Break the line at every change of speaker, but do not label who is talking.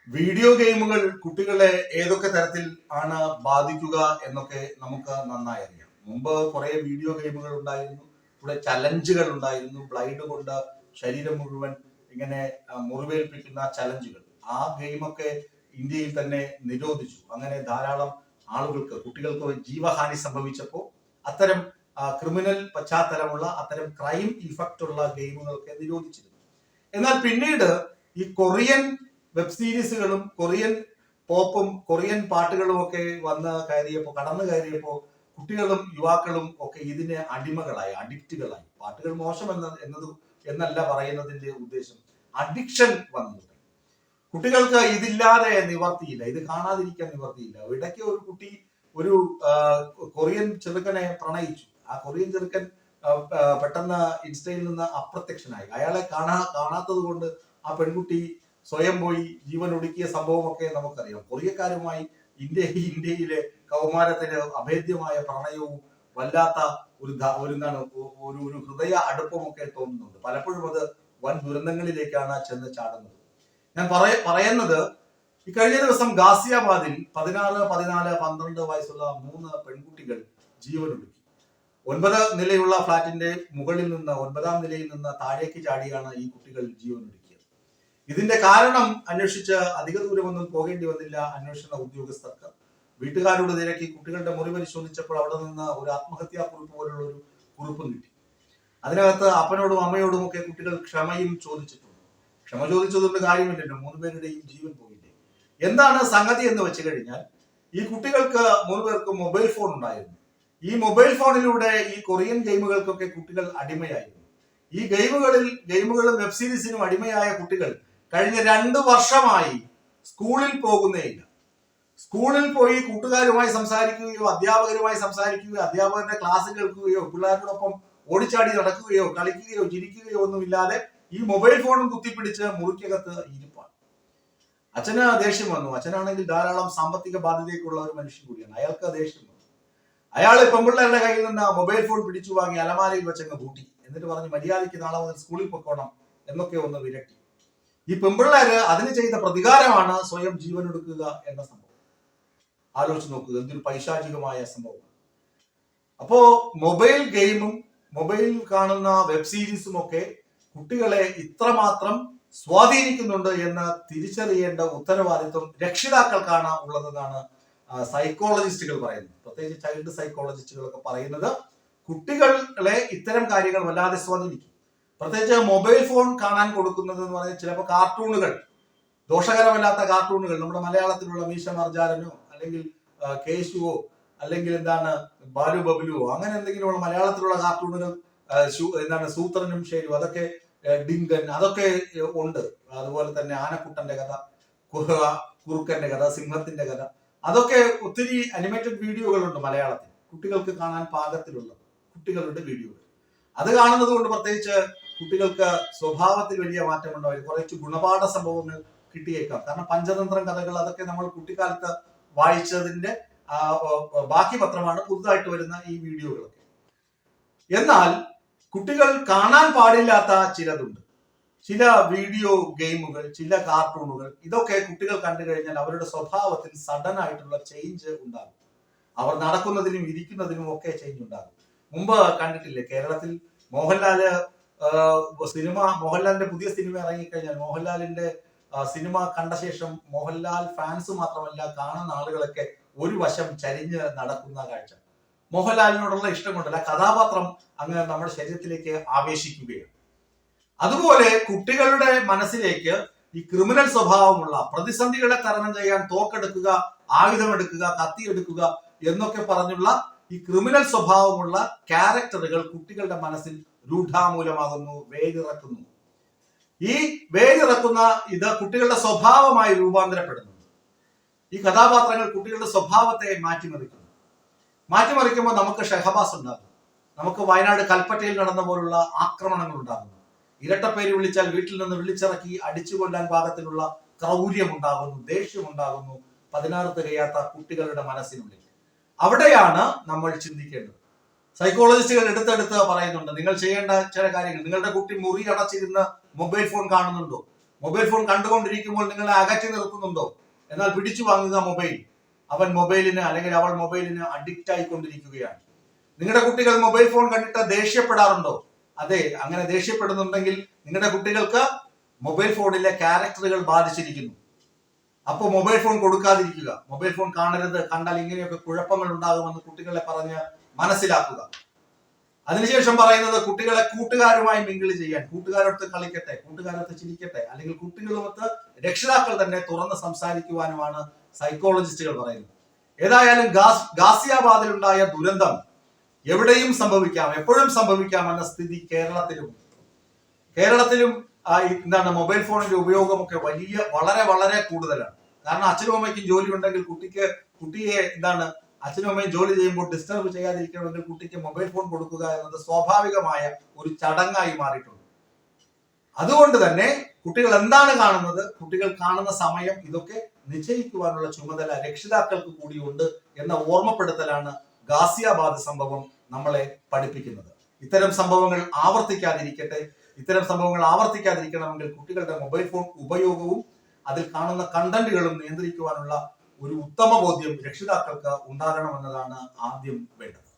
Video ഗെയിമുകൾ കുട്ടികളെ ഏതൊക്കെ തരത്തിൽ ആണ് ബാധിക്കുക എന്നൊക്കെ നമുക്ക് നന്നായി അറിയാം. മുമ്പ് കുറെ വീഡിയോ ഗെയിമുകൾ ഉണ്ടായിരുന്നു, ഇവിടെ ചലഞ്ചുകൾ ഉണ്ടായിരുന്നു, ബ്ലൈഡ് കൊണ്ട് ശരീരം മുഴുവൻ ഇങ്ങനെ മുറിവേൽപ്പിക്കുന്ന ചലഞ്ചുകൾ. ആ ഗെയിമൊക്കെ ഇന്ത്യയിൽ തന്നെ നിരോധിച്ചു. അങ്ങനെ ധാരാളം ആളുകൾക്ക്, കുട്ടികൾക്ക് ജീവഹാനി സംഭവിച്ചപ്പോൾ അത്തരം ക്രിമിനൽ പശ്ചാത്തലമുള്ള, അത്തരം ക്രൈം ഇഫക്റ്റ് ഉള്ള ഗെയിമുകളൊക്കെ നിരോധിച്ചിരുന്നു. എന്നാൽ പിന്നീട് ഈ കൊറിയൻ വെബ് സീരീസുകളും കൊറിയൻ പോപ്പും കൊറിയൻ പാട്ടുകളും ഒക്കെ കടന്നു കയറിയപ്പോ കുട്ടികളും യുവാക്കളും ഒക്കെ ഇതിന് അടിമകളായി, അഡിക്റ്റുകളായി. പാട്ടുകൾ മോശം എന്നല്ല പറയുന്നതിന്റെ ഉദ്ദേശം, അഡിക്ഷൻ വന്നു. കുട്ടികൾക്ക് ഇതില്ലാതെ നിവർത്തിയില്ല, ഇത് കാണാതിരിക്കാൻ നിവർത്തിയില്ല. ഇടയ്ക്ക് ഒരു കുട്ടി ഒരു കൊറിയൻ ചെറുക്കനെ പ്രണയിച്ചു. ആ കൊറിയൻ ചെറുക്കൻ പെട്ടെന്ന് ഇൻസ്റ്റയിൽ നിന്ന് അപ്രത്യക്ഷനായി. അയാളെ കാണാത്തത് കൊണ്ട് ആ പെൺകുട്ടി സ്വയം പോയി ജീവൻ ഒടുക്കിയ സംഭവമൊക്കെ നമുക്കറിയാം. കൊറിയക്കാരുമായി ഇന്ത്യയിലെ കൗമാരത്തിന് അഭേദ്യമായ പ്രണയവും വല്ലാത്ത ഒരു ഹൃദയ അടുപ്പമൊക്കെ തോന്നുന്നുണ്ട്. പലപ്പോഴും അത് വൻ ദുരന്തങ്ങളിലേക്കാണ് ചെന്ന് ചാടുന്നത്. ഞാൻ പറയുന്നത്, ഈ കഴിഞ്ഞ ദിവസം ഗാസിയാബാദിൽ 16, 14, 12 വയസ്സുള്ള 3 പെൺകുട്ടികൾ ജീവനൊടുക്കി. 9 നിലയുള്ള ഫ്ളാറ്റിന്റെ മുകളിൽ നിന്ന് 9ാം നിലയിൽ നിന്ന് താഴേക്ക് ചാടിയാണ് ഈ കുട്ടികൾ ജീവനൊടുക്കിയത്. ഇതിന്റെ കാരണം അന്വേഷിച്ച് അധിക ദൂരമൊന്നും പോകേണ്ടി വന്നില്ല അന്വേഷണ ഉദ്യോഗസ്ഥർക്ക്. വീട്ടുകാരോട് തിരക്കി കുട്ടികളുടെ മുറി പരിശോധിച്ചപ്പോൾ അവിടെ നിന്ന് ഒരു ആത്മഹത്യാ കുറിപ്പ് പോലുള്ള ഒരു കുറിപ്പും കിട്ടി. അതിനകത്ത് അപ്പനോടും അമ്മയോടും ഒക്കെ കുട്ടികൾ ക്ഷമയും ചോദിച്ചിട്ടുണ്ട്. ക്ഷമ ചോദിച്ചതുകൊണ്ട് കാര്യമില്ലല്ലോ, 3 പേരുടെയും ജീവൻ പോയില്ലേ. എന്താണ് സംഗതി എന്ന് വെച്ച് കഴിഞ്ഞാൽ, ഈ കുട്ടികൾക്ക് 3 പേർക്ക് മൊബൈൽ ഫോൺ ഉണ്ടായിരുന്നു. ഈ മൊബൈൽ ഫോണിലൂടെ ഈ കൊറിയൻ ഗെയിമുകൾക്കൊക്കെ കുട്ടികൾ അടിമയായിരുന്നു. ഈ ഗെയിമുകളും വെബ് സീരീസിനും അടിമയായ കുട്ടികൾ കഴിഞ്ഞ 2 വർഷമായി സ്കൂളിൽ പോകുന്നേയില്ല. സ്കൂളിൽ പോയി കൂട്ടുകാരുമായി സംസാരിക്കുകയോ അധ്യാപകരുമായി സംസാരിക്കുകയോ അധ്യാപകരുടെ ക്ലാസ് കേൾക്കുകയോ പിള്ളേരോടൊപ്പം ഓടിച്ചാടി നടക്കുകയോ കളിക്കുകയോ ചിരിക്കുകയോ ഒന്നുമില്ലാതെ ഈ മൊബൈൽ ഫോണും കുത്തിപ്പിടിച്ച് മുറിക്കകത്ത് ഇരിപ്പാണ്. അച്ഛന് ദേഷ്യം വന്നു. അച്ഛനാണെങ്കിൽ ധാരാളം സാമ്പത്തിക ബാധ്യതയ്ക്കുള്ള ഒരു മനുഷ്യൻ കൂടിയാണ്. അയാൾക്ക് ദേഷ്യം വന്നു. അയാൾ പെൺപിള്ളേരുടെ കയ്യിൽ നിന്ന് മൊബൈൽ ഫോൺ പിടിച്ചു വാങ്ങി അലമാരയിൽ വെച്ചങ്ങ് പൂട്ടി. എന്നിട്ട് പറഞ്ഞ് മര്യാദയ്ക്ക് നാളെ മുതൽ സ്കൂളിൽ പൊക്കോണം എന്നൊക്കെ ഒന്ന് വിരട്ടി. ഈ പെൺപിള്ളേര് അതിന് ചെയ്ത പ്രതികാരമാണ് സ്വയം ജീവനെടുക്കുക എന്ന സംഭവം. ആലോചിച്ച് നോക്കുക, എന്തൊരു പൈശാചികമായ സംഭവം. അപ്പോ മൊബൈൽ ഗെയിമും മൊബൈലിൽ കാണുന്ന വെബ് സീരീസും ഒക്കെ കുട്ടികളെ ഇത്രമാത്രം സ്വാധീനിക്കുന്നുണ്ട് എന്ന് തിരിച്ചറിയേണ്ട ഉത്തരവാദിത്വം രക്ഷിതാക്കൾക്കാണ് ഉള്ളതെന്നാണ് സൈക്കോളജിസ്റ്റുകൾ പറയുന്നത്. പ്രത്യേകിച്ച് ചൈൽഡ് സൈക്കോളജിസ്റ്റുകളൊക്കെ പറയുന്നത് കുട്ടികളെ ഇത്തരം കാര്യങ്ങൾ വല്ലാതെ സ്വാധീനിക്കും. പ്രത്യേകിച്ച് മൊബൈൽ ഫോൺ കാണാൻ കൊടുക്കുന്നത് എന്ന് പറഞ്ഞാൽ ചിലപ്പോൾ കാർട്ടൂണുകൾ, ദോഷകരമല്ലാത്ത കാർട്ടൂണുകൾ, നമ്മുടെ മലയാളത്തിലുള്ള മീശ മർജാരനോ അല്ലെങ്കിൽ കേശുവോ അല്ലെങ്കിൽ ബാലു ബബുലുവോ അങ്ങനെ എന്തെങ്കിലുമുള്ള മലയാളത്തിലുള്ള കാർട്ടൂണുകൾ, സൂത്രനും ഷേരും, അതൊക്കെ ഡിങ്കൻ, അതൊക്കെ ഉണ്ട്. അതുപോലെ തന്നെ ആനക്കുട്ടന്റെ കഥ, കുറുക്കന്റെ കഥ, സിംഹത്തിന്റെ കഥ, അതൊക്കെ ഒത്തിരി അനിമേറ്റഡ് വീഡിയോകളുണ്ട് മലയാളത്തിൽ, കുട്ടികൾക്ക് കാണാൻ പാകത്തിലുള്ള കുട്ടികളുടെ വീഡിയോകൾ. അത് കാണുന്നത് കൊണ്ട് പ്രത്യേകിച്ച് കുട്ടികൾക്ക് സ്വഭാവത്തിൽ വലിയ മാറ്റമുണ്ടാവും. കുറച്ച് ഗുണപാഠ സംഭവങ്ങൾ കിട്ടിയേക്കാം. കാരണം പഞ്ചതന്ത്രം കഥകൾ, അതൊക്കെ നമ്മൾ കുട്ടിക്കാലത്ത് വായിച്ചതിന്റെ ബാക്കി പത്രമാണ് പുതുതായിട്ട് വരുന്ന ഈ വീഡിയോകളൊക്കെ. എന്നാൽ കുട്ടികൾ കാണാൻ പാടില്ലാത്ത ചിലതുണ്ട്. ചില വീഡിയോ ഗെയിമുകൾ, ചില കാർട്ടൂണുകൾ, ഇതൊക്കെ കുട്ടികൾ കണ്ടു കഴിഞ്ഞാൽ അവരുടെ സ്വഭാവത്തിൽ സഡൻ ആയിട്ടുള്ള ചേഞ്ച് ഉണ്ടാകും. അവർ നടക്കുന്നതിനും ഇരിക്കുന്നതിനും ഒക്കെ ചേഞ്ച് ഉണ്ടാകും. മുമ്പ് കണ്ടിട്ടില്ലേ കേരളത്തിൽ മോഹൻലാലിന്റെ പുതിയ സിനിമ ഇറങ്ങിക്കഴിഞ്ഞാൽ മോഹൻലാലിന്റെ സിനിമ കണ്ട ശേഷം മോഹൻലാൽ ഫാൻസ് മാത്രമല്ല കാണുന്ന ആളുകളൊക്കെ ഒരു വശം ചരിഞ്ഞ് നടക്കുന്ന കാഴ്ച. മോഹൻലാലിനോടുള്ള ഇഷ്ടം കൊണ്ടല്ല, കഥാപാത്രം അങ്ങ് നമ്മുടെ ശരീരത്തിലേക്ക് ആവേശിക്കുകയാണ്. അതുപോലെ കുട്ടികളുടെ മനസ്സിലേക്ക് ഈ ക്രിമിനൽ സ്വഭാവമുള്ള, പ്രതിസന്ധികളെ തരണം ചെയ്യാൻ തോക്കെടുക്കുക, ആയുധമെടുക്കുക, കത്തിയെടുക്കുക എന്നൊക്കെ പറഞ്ഞുള്ള ഈ ക്രിമിനൽ സ്വഭാവമുള്ള ക്യാരക്ടറുകൾ കുട്ടികളുടെ മനസ്സിൽ രൂഢാമൂലമാകുന്നു, വേരിറക്കുന്നു. ഈ വേരിറക്കുന്ന ഇത് കുട്ടികളുടെ സ്വഭാവമായി രൂപാന്തരപ്പെടുന്നു. ഈ കഥാപാത്രങ്ങൾ കുട്ടികളുടെ സ്വഭാവത്തെ മാറ്റിമറിക്കുമ്പോൾ നമുക്ക് ഷഹബാസ് ഉണ്ടാകും, നമുക്ക് വയനാട് കൽപ്പറ്റയിൽ നടന്ന പോലുള്ള ആക്രമണങ്ങൾ ഉണ്ടാകുന്നു, ഇരട്ടപ്പേര് വിളിച്ചാൽ വീട്ടിൽ നിന്ന് വിളിച്ചിറക്കി അടിച്ചു കൊല്ലാൻ പാകത്തിലുള്ള ക്രൗര്യം ഉണ്ടാകുന്നു, ദേഷ്യം ഉണ്ടാകുന്നു 16 തികയാത്ത കുട്ടികളുടെ മനസ്സിനുള്ളിൽ. അവിടെയാണ് നമ്മൾ ചിന്തിക്കേണ്ടത്. സൈക്കോളജിസ്റ്റുകൾ എടുത്തെടുത്ത് പറയുന്നുണ്ട്, നിങ്ങൾ ചെയ്യേണ്ട ചില കാര്യങ്ങൾ. നിങ്ങളുടെ കുട്ടി മുറി അടച്ചിരുന്ന് മൊബൈൽ ഫോൺ കാണുന്നുണ്ടോ? മൊബൈൽ ഫോൺ കണ്ടുകൊണ്ടിരിക്കുമ്പോൾ നിങ്ങളെ അകറ്റി നിർത്തുന്നുണ്ടോ? എന്നാൽ പിടിച്ചു വാങ്ങുക മൊബൈൽ. അവൻ മൊബൈലിന് അല്ലെങ്കിൽ അവൾ മൊബൈലിന് അഡിക്റ്റ് ആയിക്കൊണ്ടിരിക്കുകയാണ്. നിങ്ങളുടെ കുട്ടികൾ മൊബൈൽ ഫോൺ കണ്ടിട്ട് ദേഷ്യപ്പെടാറുണ്ടോ? അതെ, അങ്ങനെ ദേഷ്യപ്പെടുന്നുണ്ടെങ്കിൽ നിങ്ങളുടെ കുട്ടികൾക്ക് മൊബൈൽ ഫോണിലെ ക്യാരക്ടറുകൾ ബാധിച്ചിരിക്കുന്നു. അപ്പോൾ മൊബൈൽ ഫോൺ കൊടുക്കാതിരിക്കുക. മൊബൈൽ ഫോൺ കാണരുത്, കണ്ടാൽ ഇങ്ങനെയൊക്കെ കുഴപ്പങ്ങൾ ഉണ്ടാകുമെന്ന് കുട്ടികളെ പറഞ്ഞ് മനസ്സിലാക്കുക. അതിനുശേഷം പറയുന്നത് കുട്ടികളെ കൂട്ടുകാരുമായി മിങ്കിൾ ചെയ്യാൻ, കൂട്ടുകാരൊത്ത് കളിക്കട്ടെ, കൂട്ടുകാരൊത്ത് ചിരിക്കട്ടെ, അല്ലെങ്കിൽ കുട്ടികളുമൊത്ത് രക്ഷിതാക്കൾ തന്നെ തുറന്ന് സംസാരിക്കുവാനുമാണ് സൈക്കോളജിസ്റ്റുകൾ പറയുന്നത്. ഏതായാലും ഗാസിയാബാദിലുണ്ടായ ദുരന്തം എവിടെയും സംഭവിക്കാം, എപ്പോഴും സംഭവിക്കാം എന്ന സ്ഥിതി കേരളത്തിലും മൊബൈൽ ഫോണിന്റെ ഉപയോഗമൊക്കെ വളരെ വളരെ കൂടുതലാണ്. കാരണം അച്ഛനും അമ്മയ്ക്കും ജോലി ഉണ്ടെങ്കിൽ കുട്ടിയെ അച്ഛനും അമ്മയും ജോലി ചെയ്യുമ്പോൾ ഡിസ്റ്റർബ് ചെയ്യാതിരിക്കണമെങ്കിൽ കുട്ടിക്ക് മൊബൈൽ ഫോൺ കൊടുക്കുക എന്നത് സ്വാഭാവികമായ ഒരു ചടങ്ങായി മാറിയിട്ടുണ്ട്. അതുകൊണ്ട് തന്നെ കുട്ടികൾ എന്താണ് കാണുന്നത്, കുട്ടികൾ കാണുന്ന സമയം, ഇതൊക്കെ നിശ്ചയിക്കുവാനുള്ള ചുമതല രക്ഷിതാക്കൾക്ക് കൂടിയുണ്ട് എന്ന ഓർമ്മപ്പെടുത്തലാണ് ഗാസിയാബാദ് സംഭവം നമ്മളെ പഠിപ്പിക്കുന്നത്. ഇത്തരം സംഭവങ്ങൾ ആവർത്തിക്കാതിരിക്കണമെങ്കിൽ കുട്ടികളുടെ മൊബൈൽ ഫോൺ ഉപയോഗവും അതിൽ കാണുന്ന കണ്ടന്റുകളും നിയന്ത്രിക്കുവാനുള്ള ഒരു ഉത്തമ ബോധ്യം രക്ഷിതാക്കൾക്ക് ഉണ്ടാകണമെന്നതാണ് ആദ്യം വേണ്ടത്.